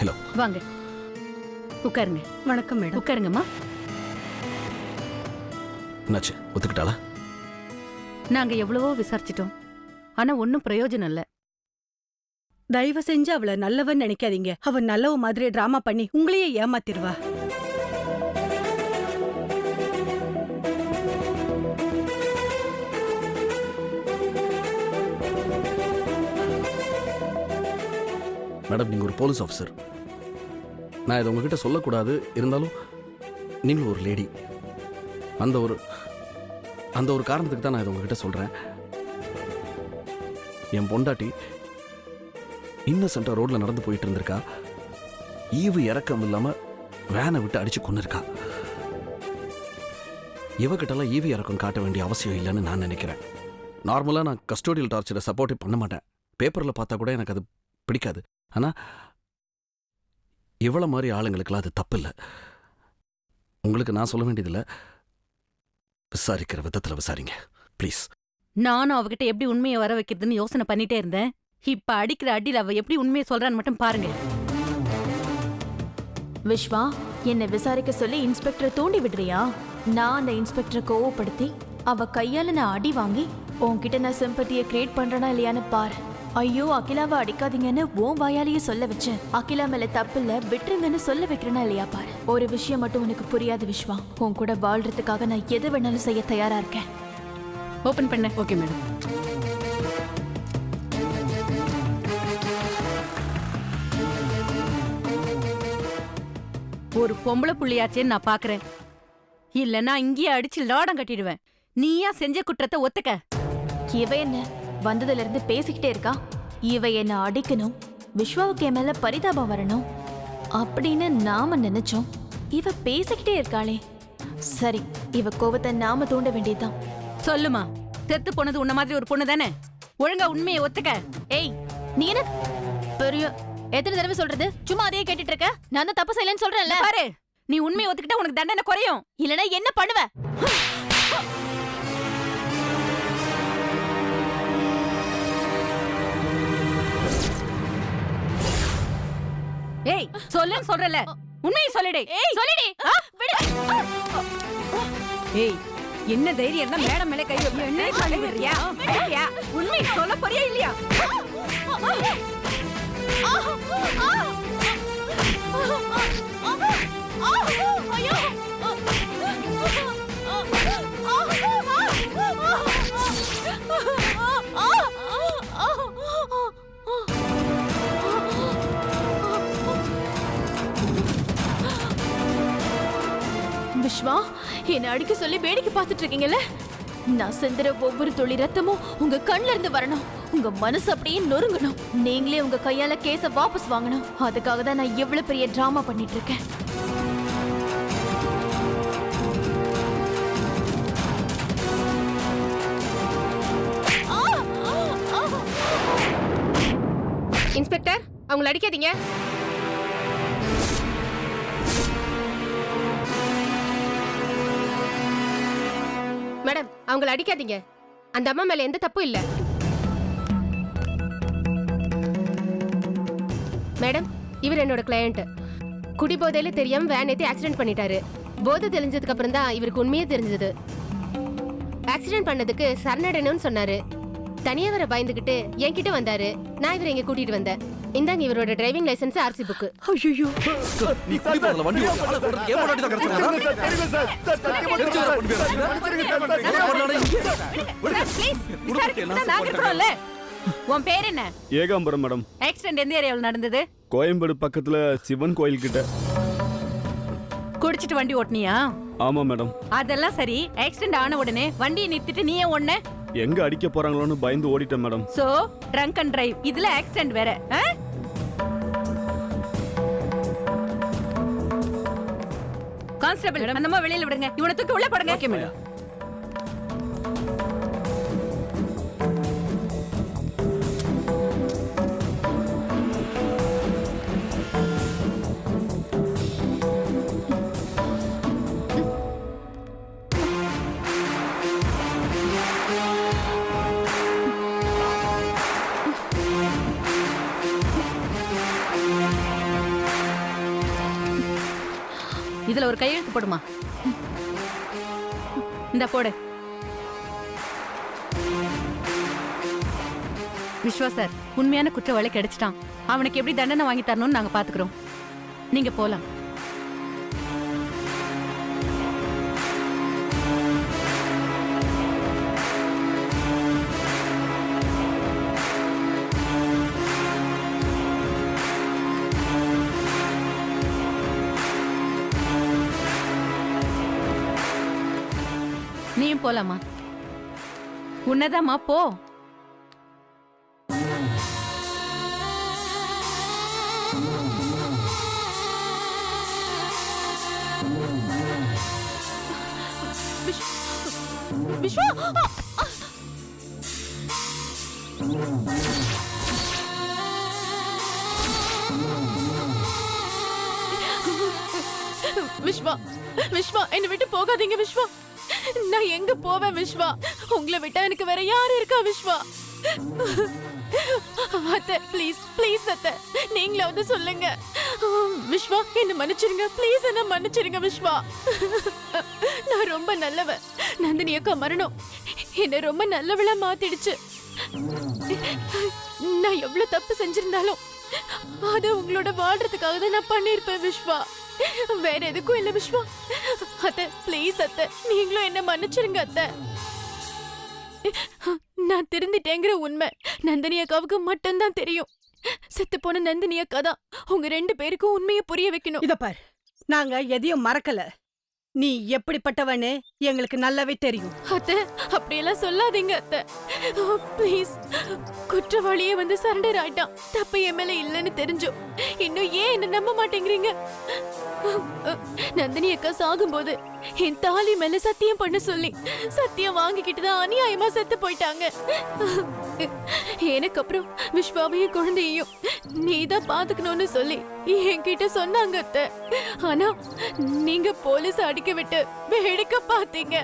Hello. வாங்க உட்காருங்க. வணக்கம் மேடம். உட்காருங்கம்மா. என்னாச்சு, ஒத்துக்கிட்டாளா? நாங்க எவ்வளவோ விசாரிச்சிட்டோம், ஆனா ஒன்னும் பிரயோஜனம் இல்ல. தயவு செஞ்சு அவளை நல்லவன் நினைக்காதீங்க. அவ நல்லவ மாதிரி டிராமா பண்ணி உங்களையே ஏமாத்திருவா. மேடம், நீங்க ஒரு போலீஸ் ஆஃபீஸர். நான் இதை உங்ககிட்ட சொல்லக்கூடாது, இருந்தாலும் நீங்களும் ஒரு லேடி. அந்த ஒரு காரணத்துக்கு தான் நான் இதை உங்ககிட்ட சொல்றேன். என் பொண்டாட்டி இன்னசென்ட்டா ரோட்ல நடந்து போயிட்டு இருந்திருக்கா. ஈவு இறக்கம் இல்லாம வேனை விட்டு அடிச்சு கொண்டிருக்கா. இவகிட்டலாம் ஈவு இறக்கம் காட்ட வேண்டிய அவசியம் இல்லைன்னு நான் நினைக்கிறேன். நார்மலா நான் கஸ்டோடியல் டார்ச்சரை சப்போர்ட் பண்ண மாட்டேன். பேப்பர்ல பார்த்தா கூட எனக்கு அது பிடிக்காது. ஆனா இவ்வளவு மாதிரி ஆளுங்களுக்கெல்லாம் அது தப்பு இல்லை. உங்களுக்கு நான் சொல்ல வேண்டியதில்லை, விசாரிக்கிற விதத்துல விசாரிங்க ப்ளீஸ். நானும் அவகிட்ட எப்படி உண்மையை வர வைக்கிறதுன்னு யோசனை பண்ணிட்டே இருந்தேன். இப்ப அடிக்கிற அடியில் அவ எப்படி உண்மையை சொல்றான்னு மட்டும் பாருங்க. விஸ்வா, என்னை விசாரிக்க சொல்லி இன்ஸ்பெக்டரை தூண்டி விடுறியா? நான் அந்த இன்ஸ்பெக்டரை கோவப்படுத்தி அவ கையால நான் அடி வாங்கி உன்கிட்ட நான் சிம்பத்தியை கிரியேட் பண்றேனா இல்லையான்னு பாரு. ஐயோ, அகிலாவை அடிக்காதீங்கன்னு உன் வாயாலேயே சொல்ல வச்சேன். அகிலா மேல தப்பு இல்ல, விட்டுருங்கன்னு சொல்ல வைக்கிறேனா இல்லையா பாரு. ஒரு விஷயம் மட்டும் உனக்கு புரியாது விஸ்வா, உன் கூட வாழ்றதுக்காக நான் எது வேணாலும் செய்ய தயாரா இருக்கேன். ஓபன் பண்ண. Okay madam. ஒரு பொம்பளை புள்ளியாச்சேன்னு நான் பாக்குறேன். இல்லன்னா இங்கேயே அடிச்சு லாடம் கட்டிடுவேன். நீயா செஞ்ச குற்றத்தை ஒத்துக்க. இவ என்ன வந்ததுல இருந்து பேசிக்கிட்டே இருக்கா? இவ என்ன அடிக்கணும், விஸ்வாவுக்கு என் மேல பரிதாபம் வரணும் அப்படின்னு நாம நினைச்சோம். இவ பேசிக்கிட்டே இருக்காளே. சரி, இவ கோவத்தை நாம தூண்ட வேண்டியதுதான். சொல்லுமா, செத்து போனது உன்ன மாதிரி ஒரு பொண்ணு தானே? ஒழுங்கா உண்மையை ஒத்துக்க. ஏய், நீ என்ன பெரிய எத்தனை தடவை சொல்றது? சும்மா அதையே கேட்டுட்டு இருக்க. நான் தான் தப்பு செய்யலன்னு சொல்றேன்ல. பாரு, நீ உண்மையை ஒத்துக்கிட்டா உனக்கு தண்டனை குறையும். இல்லனா என்ன பண்ணுவ? ஏய், சொல்லுன்னு சொல்றல, உண்மையை சொல்லிடு. சொல்லிடி. ஏய், என்ன தைரியம் இருந்தா மேடம் மேல கை வைப்ப? என்ன சொல்லி விடுறியா? உண்மையை சொல்ல போறியா இல்லையா? விஸ்வா, என்ன அடிக்க சொல்லி வேடிக்கை பார்த்துட்டு இருக்கீங்கல்ல? நான் செந்துற ஒவ்வொரு துளி ரத்தமும் உங்க கண்ணுல இருந்து வரணும். உங்க மனசு அப்படியே நொறுங்கணும். நீங்களே உங்க கையால கேஸ வாபஸ் வாங்கணும். அதுக்காக தான் நான் எவ்வளவு பெரிய டிராமா பண்ணிட்டு இருக்கேன். இன்ஸ்பெக்டர், அவங்கள அடிக்காதீங்க. மேடம், அவங்கள அடிக்காதீங்க. அந்த அம்மா மேல எந்த தப்பும் இல்ல. மேடம், இவர் என்னோட கிளையண்ட். குடிபோதையில தெரியாம வேன் ஏத்தி ஆக்சிடென்ட் பண்ணிட்டாரு. போதை தெரிஞ்சதுக்கு அப்புறம் தான் இவருக்கு உண்மையே தெரிஞ்சது. ஆக்சிடென்ட் பண்ணதுக்கு சரணடையணும்னு சொன்னாரு. தனியா வர பயந்துகிட்டு என்கிட்ட வந்தாரு. நான் இவரை இங்க கூட்டிட்டு வந்தேன். இந்தாங்க இவரோட டிரைவிங் லைசென்ஸ், ஆர்சி புக். ஐயோ, நீ குடி போறல வண்டி ஓட்டுறது ஏன் முன்னாடி தான் கரெக்ட்டா? உன் பேர் என்ன? ஏகாம்பரம் மேடம். ஆக்சிடென்ட் எந்த ஏரியாவில் நடந்தது? கோயம்பேடு பக்கத்துல சிவன் கோயில் கிட்ட. குடிச்சிட்டு வண்டி ஓட்டுனியா? ஆமா மேடம். அதெல்லாம் சரி, ஆக்சிடென்ட் ஆன உடனே வண்டியை நிறுத்திட்டு நீயே ஓடுன? எங்க அடிக்க போறாங்களோன்னு பயந்து ஓடிட்டேன் madam. So drunk and drive, இதுல ஆக்சிடென்ட் வேற. கான்ஸ்டபிள், அந்த அம்மா வெளியில விடுங்க. இவனை தூக்கி உள்ள போடுங்க. Okay madam. இதுல ஒரு கையெழுத்து போடுமா. இந்த போடு. விஸ்வா சார் உண்மையான குற்றவாளி கிடைச்சிட்டான். அவனுக்கு எப்படி தண்டனை வாங்கி தரணும்னு நாங்க பாத்துக்கிறோம். நீங்க போலாம். நீயும் போலாமா? உன்னதாமா போ. விஸ்வா விஸ்வா விஸ்வா என்னை விட்டு போகாதீங்க விஸ்வா. நான் எங்க போவேன் விஸ்வா? உங்களை விட்டா எனக்கு வேற யாரு இருக்கா விஸ்வா? அத்தை ப்ளீஸ் ப்ளீஸ் அத்தை, நீங்களாவது சொல்லுங்க. விஸ்வா என்ன மன்னிச்சிருங்க ப்ளீஸ், என்ன மன்னிச்சிருங்க விஸ்வா. நான் ரொம்ப நல்லவ. நந்தினி அக்கா மரணம் என்ன ரொம்ப நல்லவளா மாத்திடுச்சு. நான் எவ்வளவு தப்பு செஞ்சிருந்தாலும் அது உங்களோட வாழ்றதுக்காக தான் நான் பண்ணிருப்பேன் விஸ்வா, வேற எதுக்கும் இல்ல விஸ்வா. அத்தை ப்ளீஸ் அத்தை, நீங்களும் என்ன மன்னிச்சிருங்க அத்தை. நான் திருந்திட்டேங்கிற உண்மை நந்தினி அக்காவுக்கு மட்டும்தான் தெரியும். செத்து போன நந்தினி அக்கா தான் உங்க 2 பேருக்கும் உண்மையை புரிய வைக்கணும். இத பார், நாங்க எதையும் மறக்கல. நீ எப்படிப்பட்டவன்னு எங்களுக்கு நல்லாவே தெரியும். அத்தை அப்படியெல்லாம் சொல்லாதீங்க அத்தை ப்ளீஸ். குற்றவாளியே வந்து சரண்டர் ஆயிட்டான். தப்பு என் மேல இல்லைன்னு தெரிஞ்சோம் இன்னும் ஏன் என்ன நம்ப மாட்டேங்கிறீங்க? நந்தினி அக்கா சாகும்போது என் தாலி மேல சத்தியம் பண்ண சொல்லி சத்தியம் வாங்கிக்கிட்டு தான் அநியாயமா செத்து போயிட்டாங்க. எனக்கு அப்புறம் விஸ்வாவையும் குழந்தையையும் நீதான் பாத்துக்கணும்னு சொல்லி என்கிட்ட சொன்னாங்க அத்தை. ஆனா நீங்க போலீஸ் அடிக்க விட்டு வேடிக்கை பாத்தீங்க.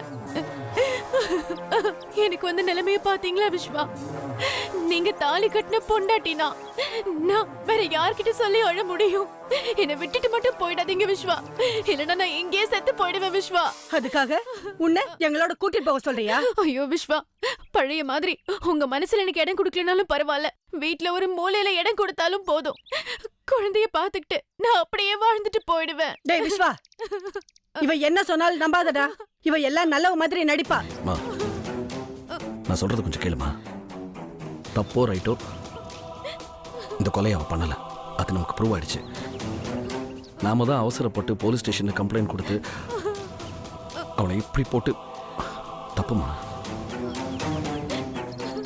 எனக்கு வந்து நிலைமைய பாத்தீங்களா விஸ்வா? நீங்க தாலி கட்டின பொண்டாட்டினா நான் வேற யார்கிட்ட சொல்லி அழ முடியும்? என்னை விட்டுட்டு மட்டும் போயிடாதீங்க விஸ்வா, இல்லைன்னா நான் இங்கேயே செத்து போயிடுவேன் விஸ்வா. அதுக்காக உன்னை எங்களோட கூட்டிட்டு போக சொல்றியா? ஐயோ விஸ்வா, பழைய மாதிரி உங்க மனசுல எனக்கு இடம் கொடுக்கலனாலும் பரவாயில்ல, வீட்டுல ஒரு மூலையில இடம் கொடுத்தாலும் போதும். குழந்தைய பாத்துக்கிட்டு நான் அப்படியே வாழ்ந்துட்டு போயிடுவேன். டேய் விஸ்வா, இவ என்ன சொன்னாலும் நம்பாதடா. இவ எல்லாம் நல்லவ மாதிரி நடிப்பா. மா, நான் சொல்றது கொஞ்சம் கேளுமா. தப்போ ரைட்டோ இந்த கொலையை அவ பண்ணல, அது நமக்கு ப்ரூவ் ஆயிடுச்சு. நாம தான் அவசரப்பட்டு போலீஸ் ஸ்டேஷன்ல கம்ப்ளைண்ட் கொடுத்து அவளை இப்படி போட்டு. தப்புமா.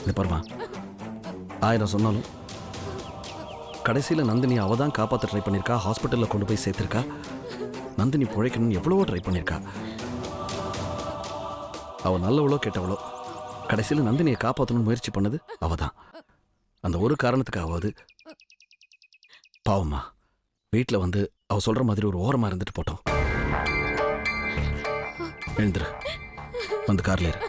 இந்த பாருமா, 1000 சொன்னாலும் கடைசியில் நந்தினி அவ தான் காப்பாற்ற ட்ரை பண்ணியிருக்கா. ஹாஸ்பிட்டலில் கொண்டு போய் சேர்த்திருக்கா. நந்தினி பிழைக்கணும்னு எவ்வளவோ ட்ரை பண்ணியிருக்கா. அவள் நல்லவளோ கெட்டவளோ கடைசியில் நந்தினியை காப்பாற்றணும்னு முயற்சி பண்ணது அவ தான். அந்த ஒரு காரணத்துக்காவது பாவம்மா வீட்டில் வந்து அவ சொல்ற மாதிரி ஒரு ஓரமாக இருந்துட்டு போட்டோம். எழுந்துரு, வந்து கார்ல இரு.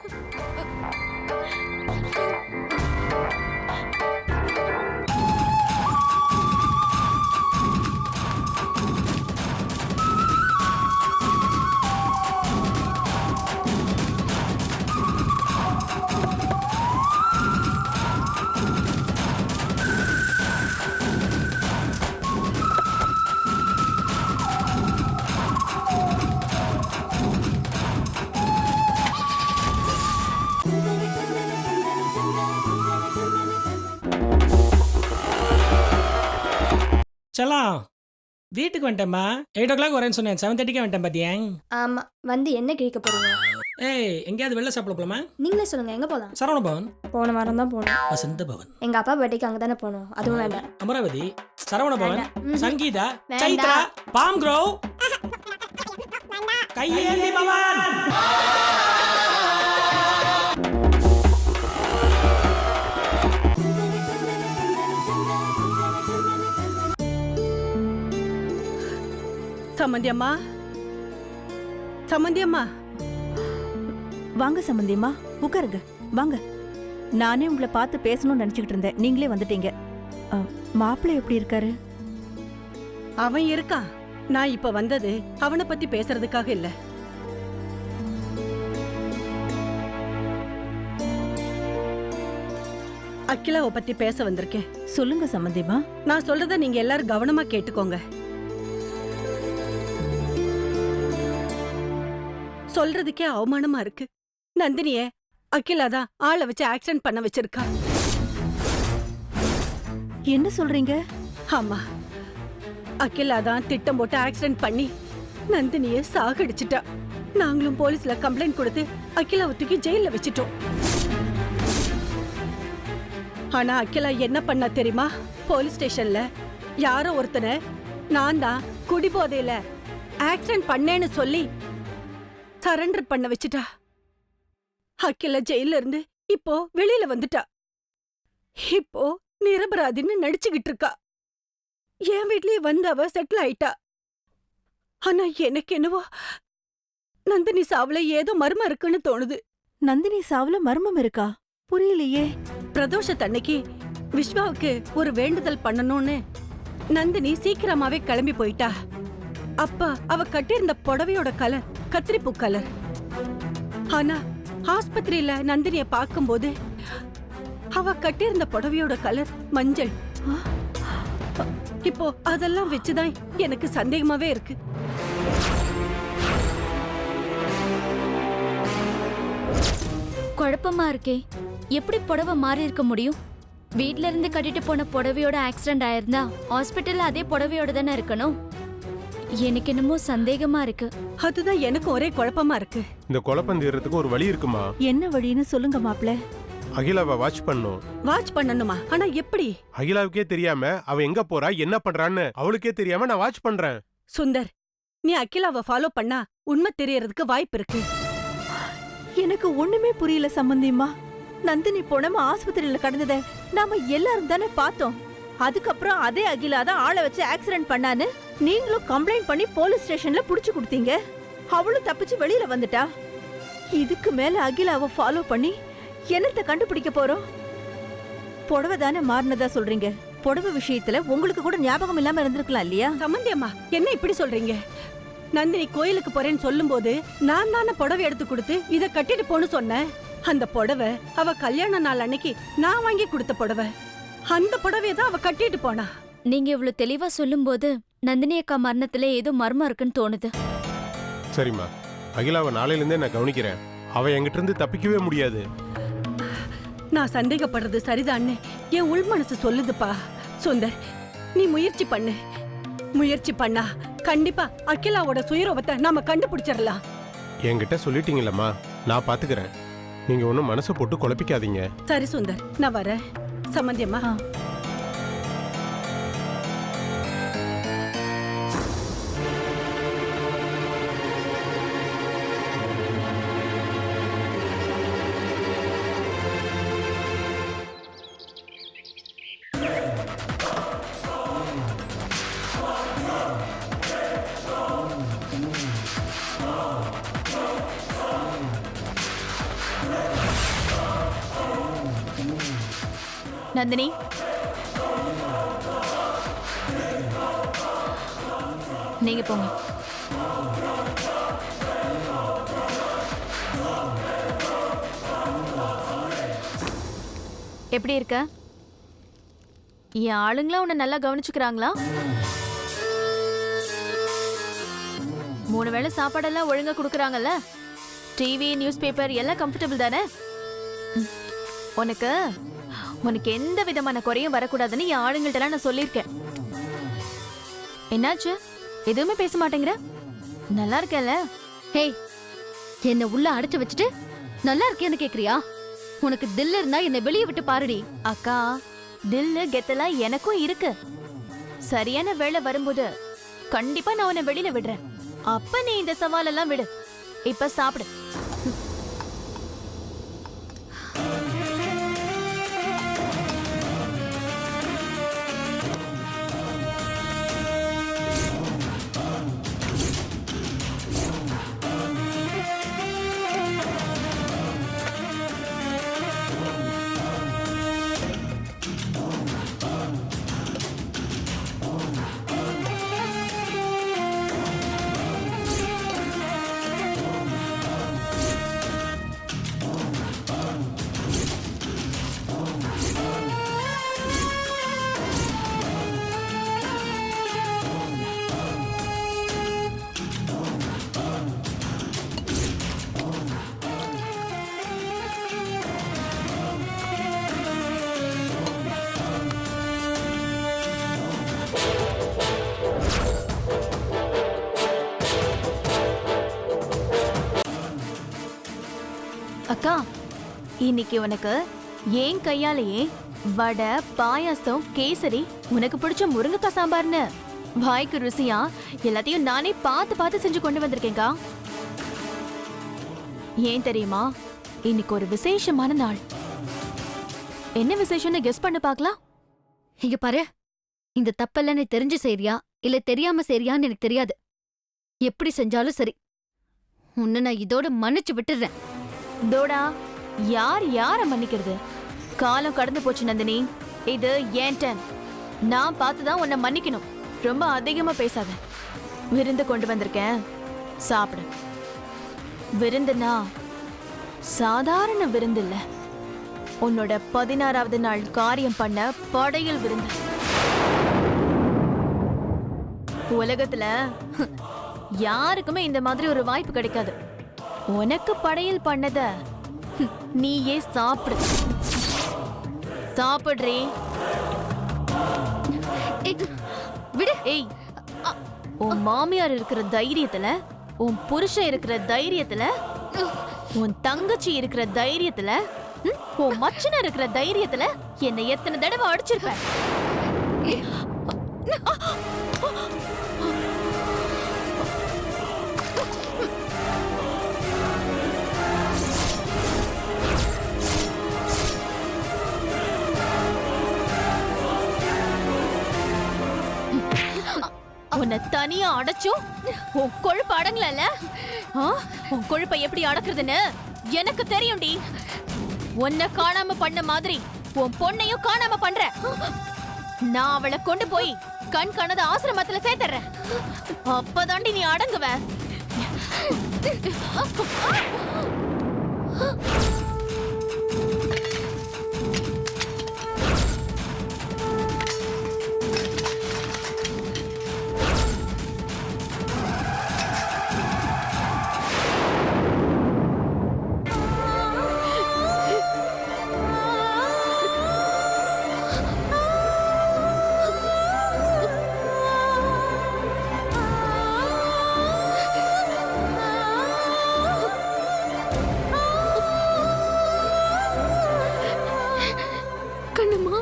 செல்லாம் வீட்டுக்கு வந்துட்டேம்மா. 8 o'clock வரேன்னு சொன்னேன். 7:30 வந்துட்டேன் பாத்தியா? ஆமா, வந்து என்ன கேட்க போறீங்க? ஏய், எங்கேயாவது வெளில சாப்பிட போலாமா? நீங்களே சொல்லுங்க, எங்க போலாம்? சரவண பவன். போன வாரம் தான் போனோம். வசந்த பவன். எங்க அப்பா பர்த்டேக்கு அங்க தானே போனோம். அதுவும் வேண்டாம். அமராவதி, சரவண பவன், வேண்டாம். சங்கீதா, வேண்டாம். சைத்ரா, பாம் க்ரோவ், கையேந்தி பவன். சம்மந்தி அம்மா, சம்மந்தி அம்மா. வாங்க சம்பந்தியம்மா, உட்காருங்க வாங்க. நானே உங்களை பார்த்து பேசணும்னு நினச்சிக்கிட்டு இருந்தேன், நீங்களே வந்துட்டீங்க. மாப்பிள்ளை எப்படி இருக்காரு? அவன் இருக்கான், நான் இப்ப வந்தது அவனை பத்தி பேசுறதுக்காக இல்ல. அகிலாவை பத்தி பேச வந்திருக்கேன். சொல்லுங்க சம்பந்தியம்மா. நான் சொல்றத நீங்க எல்லாரும் கவனமா கேட்டுக்கோங்க. சொல்றதுக்கே அவமானமா இருக்கு. நந்தினிய அகிலா தான் ஆளை வச்சு ஆக்சிடென்ட் பண்ண வச்சிருக்கா. என்ன சொல்றீங்க? ஆமா, அகிலா தான் திட்டம் போட்டு ஆக்சிடென்ட் பண்ணி நந்தினிய சாகடிச்சிட்டா. நாங்களும் போலீஸ்ல கம்ப்ளைண்ட் கொடுத்து அகிலாவை தூக்கி ஜெயில வச்சிட்டோம். ஆனா அகிலா என்ன பண்ணா தெரியுமா? போலீஸ் ஸ்டேஷன்ல யாரோ ஒருத்தனை நான் தான் குடிபோதையில ஆக்சிடென்ட் பண்ணேன்னு சொல்லி சரண்டர் பண்ண வச்சிட்டா. அகிலா ஜெயில இருந்து இப்போ வெளியில வந்துட்டா. இப்போ நிரபராதின்னு நடிச்சுக்கிட்டு இருக்கா. என் வீட்லயே வந்து அவ செட்டில் ஆயிட்டா. ஆனா எனக்கு என்னவோ நந்தினி சாவுல ஏதோ மர்மம் இருக்குன்னு தோணுது. நந்தினி சாவுல மர்மம் இருக்கா? புரியலையே. பிரதோஷத்தன்னைக்கு விஸ்வாவுக்கு ஒரு வேண்டுதல் பண்ணணும்னு நந்தினி சீக்கிரமாவே கிளம்பி போயிட்டா. அப்ப அவ கட்டியிருந்த புடவையோட கலர் கத்திரிப்பூ கலர். ஆனா ஆஸ்பத்திரியில நந்தினிய பார்க்கும்போது அவ கட்டியிருந்த புடவையோட கலர் மஞ்சள். இப்போ அதெல்லாம் வச்சுதான் எனக்கு சந்தேகமாவே இருக்கு. குழப்பமா இருக்கே. எப்படி புடவை மாறி இருக்க முடியும்? வீட்ல இருந்து கட்டிட்டு போன புடவையோட ஆக்சிடென்ட் ஆயிருந்தா ஹாஸ்பிட்டல்ல அதே புடவையோட தானே இருக்கணும். எனக்கு என்னமோ சந்தேகமா இருக்கு. அதுதான் எனக்கு ஒரே குழப்பமா இருக்கு. இந்த குழப்பம் தீர்றதுக்கு ஒரு வழி இருக்குமா? என்ன வழின்னு சொல்லுங்க மாப்ள. அகிலாவை வாட்ச் பண்ணும். வாட்ச் பண்ணணுமா? ஆனா எப்படி? அகிலாவுக்கே தெரியாம அவ எங்க போறா என்ன பண்றான்னு அவளுக்கே தெரியாம நான் வாட்ச் பண்றேன். சுந்தர், நீ அகிலாவை ஃபாலோ பண்ணா உண்மை தெரியறதுக்கு வாய்ப்பு இருக்கு. எனக்கு ஒண்ணுமே புரியல சம்பந்தியம்மா. நந்தினி போனமா ஆஸ்பத்திரியில கடந்தத நாம எல்லாரும் தானே பார்த்தோம். அதுக்கப்புறம் அதே அகிலா தான் ஆளை வச்சு ஆக்சிடென்ட் பண்ணான்னு நீங்களும் கம்ப்ளைண்ட் பண்ணி போலீஸ் ஸ்டேஷன்ல புடிச்சு கொடுத்தீங்க. அவளும் தப்பிச்சு வெளியில வந்துட்டா. இதுக்கு மேல அகிலாவை ஃபாலோ பண்ணி என்னத்த கண்டுபிடிக்க போறோம்? புடவை தானே மாறினதா சொல்றீங்க. புடவை விஷயத்துல உங்களுக்கு கூட ஞாபகம் இல்லாம இருந்திருக்கலாம் இல்லையா? சம்பந்தியம்மா, என்ன இப்படி சொல்றீங்க? நந்தினி கோயிலுக்கு போறேன்னு சொல்லும் போது நான் தானே புடவை எடுத்து கொடுத்து இத கட்டிட்டு போன்னு சொன்னேன். அந்த புடவை அவ கல்யாண நாள் அன்னைக்கு நான் வாங்கி கொடுத்த புடவை. அந்த புடவையை தான் அவ கட்டிட்டு போனா. நீங்க இவ்வளவு தெளிவா சொல்லும்போது நந்தினி அக்கா மரணத்துல ஏதோ மர்மம் இருக்குன்னு தோணுது. சரிம்மா, அகிலாவை நாளையில இருந்தே நான் கவனிக்கிறேன். அவ என்கிட்ட இருந்து தப்பிக்கவே முடியாது. நான் சந்தேகப்படுறது சரிதான்னு என் உள் மனசு சொல்லுதுப்பா. சுந்தர், நீ முயற்சி பண்ணு. முயற்சி பண்ணா கண்டிப்பா அகிலாவோட சுயரூபத்தை நாம கண்டுபிடிச்சிடலாம். என்கிட்ட சொல்லிட்டீங்களம்மா, நான் பாத்துக்கிறேன். நீங்க ஒன்னும் மனசை போட்டு குழப்பிக்காதீங்க. சரி சுந்தர், நான் வரேன். சம்பந்தியம்மா, நந்தினி, நீங்க போங்க. எப்படி இருக்க? என் ஆளுங்களா உன்னை நல்லா கவனிச்சுக்கிறாங்களா? 3 வேளை சாப்பாடெல்லாம் ஒழுங்கா கொடுக்குறாங்கல்ல? டிவி, நியூஸ் பேப்பர் எல்லாம் கம்ஃபர்டபுள் தானே? உனக்கு எந்த விதமான குறையும் வரக்கூடாதுன்னு என் ஆளுங்கள்ட்ட நான் சொல்லியிருக்கேன். என்னாச்சு? எதுவுமே பேச மாட்டேங்கிற? நல்லா இருக்கல? ஹேய், என்ன உள்ள அடைச்சு வச்சுட்டு நல்லா இருக்கேன்னு கேக்குறியா? உனக்கு தில் இருந்தா என்னை வெளியே விட்டு பாருடி. அக்கா, தில்லு கெத்தெல்லாம் எனக்கும் இருக்கு. சரியான வேளை வரும்போது கண்டிப்பா நான் உன்னை வெளியில விடுறேன். அப்ப நீ இந்த சவாலெல்லாம் விடு. இப்ப சாப்பிடு. இன்னைக்கு உனக்கு ஏன் கையாலேயே வடை பாயாசம் கேசரி உனக்கு பிடிச்ச முருங்கைக்காய் சாம்பார்னு வாய்க்கு ருசியா எல்லாத்தையும் நானே பார்த்து பார்த்து செஞ்சு கொண்டு வந்திருக்கேன்க்கா. ஏன் தெரியுமா, இன்னைக்கு ஒரு விசேஷமான நாள். என்ன விசேஷம்னு கெஸ் பண்ண பார்க்கலாம். இங்க பாரு, இந்த தப்பெல்லாம் நீ தெரிஞ்சு செய்றியா இல்ல தெரியாம செய்றியான்னு எனக்கு தெரியாது. எப்படி செஞ்சாலும் சரி, உன்னை நான் இதோட மன்னிச்சு விட்டுறேன். தோடா, யார் யார மன்னிக்கிறது? காலம் கடந்து போச்சு நந்தினி. இது ஏன் டர்ன். நான் பார்த்துதான் உன்னை மன்னிக்கணும். ரொம்ப அதிகமா பேசாத. விருந்து கொண்டு வந்திருக்கேன், சாப்பிடு. விருந்துனா சாதாரண விருந்து இல்ல, உன்னோட 16வது நாள் காரியம் பண்ண படையல் விருந்து. உலகத்துல யாருக்குமே இந்த மாதிரி ஒரு வாய்ப்பு கிடைக்காது. உனக்கு படையல் பண்ணத நீயே சாப்பிடு. சாப்பிடுறே. விடு. ஏய், உன் மாமியார் இருக்கிற தைரியத்துல, உன் புருஷன் இருக்கிற தைரியத்துல, உன் தங்கச்சி இருக்கிற தைரியத்துல, உன் மச்சன இருக்கிற தைரியத்துல என்னை எத்தனை தடவை அடிச்சிருப்ப. உன்னை தனியா அடைச்சும் உன் கொழுப்பு அடங்கல. உன் கொழுப்பை எப்படி அடக்குறதுன்னு எனக்கு தெரியும்டி. உன்னை காணாம பண்ண மாதிரி உன் பொண்ணையும் காணாம பண்ற. நான் அவளை கொண்டு போய் கண் காணாத ஆசிரமத்துல சேர்த்துறேன். அப்பதாண்டி நீ அடங்குவ. கண்ணுமா,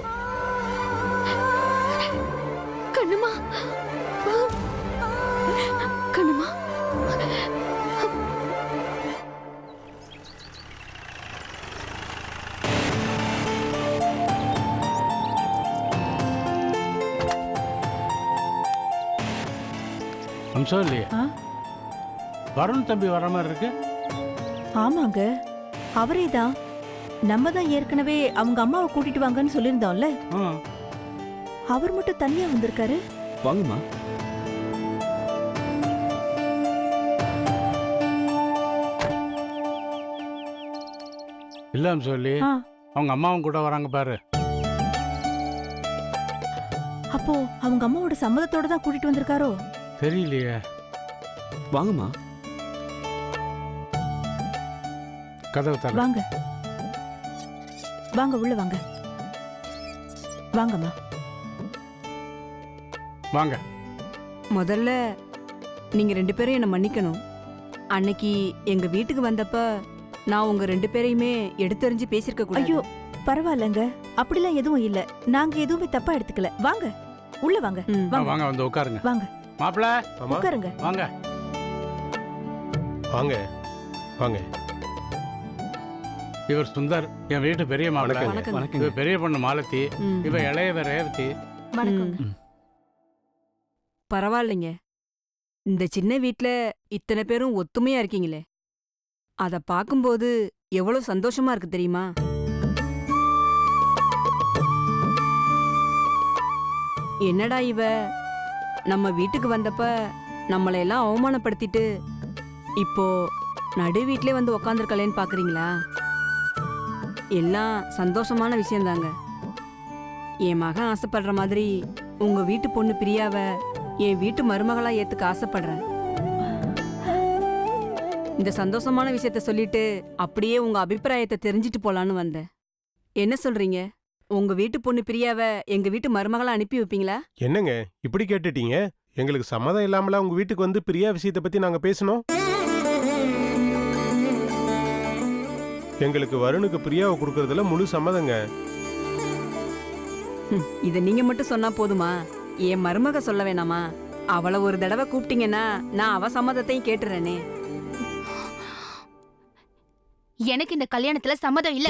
கண்ணுமா, கண்ணுமா. அம்சம் இல்லையே, வருண் தம்பி வர மாதிரி இருக்கு. ஆமாங்க, அவரே தான். நம்ம தான் ஏற்கனவே அவங்க அம்மாவை கூட்டிட்டு வாங்கன்னு சொல்லியிருந்தோம்ல, அவர் மட்டும் தனியா வந்திருக்காரு. வாங்கம்மா. இல்ல அம்சம் இல்லையே, அவங்க அம்மாவும் கூட வராங்க பாரு. அப்போ அவங்க அம்மாவோட சம்மதத்தோட தான் கூட்டிட்டு வந்திருக்காரோ? தெரியலையே. வாங்கம்மா. கதவு தர. வாங்க வாங்க, உள்ள வாங்க. வாங்கம்மா. வாங்க. முதல்ல நீங்க 2 பேரும் என்ன மன்னிக்கணும். அன்னைக்கு எங்க வீட்டுக்கு வந்தப்ப நான் உங்க 2 பேரையுமே எடுத்தறிஞ்சு பேசிருக்க கூடாது. ஐயோ பரவாயில்லங்க, அப்படிலாம் எதுவும் இல்ல. நாங்க எதுவுமே தப்பா எடுத்துக்கல. வாங்க, உள்ள வாங்க. வாங்க, வந்து உட்காருங்க. வாங்க மாப்பிள்ள, உட்காருங்க. வாங்க வாங்க வாங்க. இவர் சுந்தர், என் வீட்டு பெரிய மாப்பிள்ள. வணக்கம். இவ பெரிய பொண்ணு மாலத்தி, இவ இளையவ ரேவதி. வணக்கங்க. பரவாயில்லைங்க, இந்த சின்ன வீட்ல இத்தனை பேரும் ஒத்துமையா இருக்கீங்களே, அத பாக்கும்போது எவ்வளவு சந்தோஷமா இருக்கு தெரியுமா? என்னடா இவ நம்ம வீட்டுக்கு வந்தப்ப நம்மளை எல்லாம் அவமானப்படுத்திட்டு இப்போ நடு வீட்லயே வந்து உக்காந்துருக்கலேன்னு பாக்குறீங்களா? எல்லாம் சந்தோஷமான விஷயம்தாங்க. என் மகன் ஆசைப்படுற மாதிரி உங்க வீட்டு பொண்ணு பிரியாவ என் வீட்டு மருமகளா ஏத்துக்க ஆசைப்படுறேன். இந்த சந்தோஷமான விஷயத்த சொல்லிட்டு அப்படியே உங்க அபிப்பிராயத்தை தெரிஞ்சிட்டு போலான்னு வந்தேன். என்ன சொல்றீங்க? உங்க வீட்டு பொண்ணு பிரியாவ எங்க வீட்டு மருமகளா அனுப்பி வைப்பீங்களா? என்னங்க இப்படி கேட்டுட்டீங்க? எங்களுக்கு சம்மதம் இல்லாமல உங்க வீட்டுக்கு வந்து பிரியா விஷயத்தை பத்தி நாங்க பேசணும். எங்களுக்கு வருணுக்கு பிரியாவை கொடுக்கறதுல முழு சம்மதங்க. இத நீங்க மட்டும் சொன்னா போதுமா? என் மருமக சொல்ல வேணாமா? அவளை ஒரு தடவை கூப்பிட்டீங்கன்னா நான் அவ சம்மதத்தையும் கேட்டுறேனே. எனக்கு இந்த கல்யாணத்துல சம்மதம் இல்ல.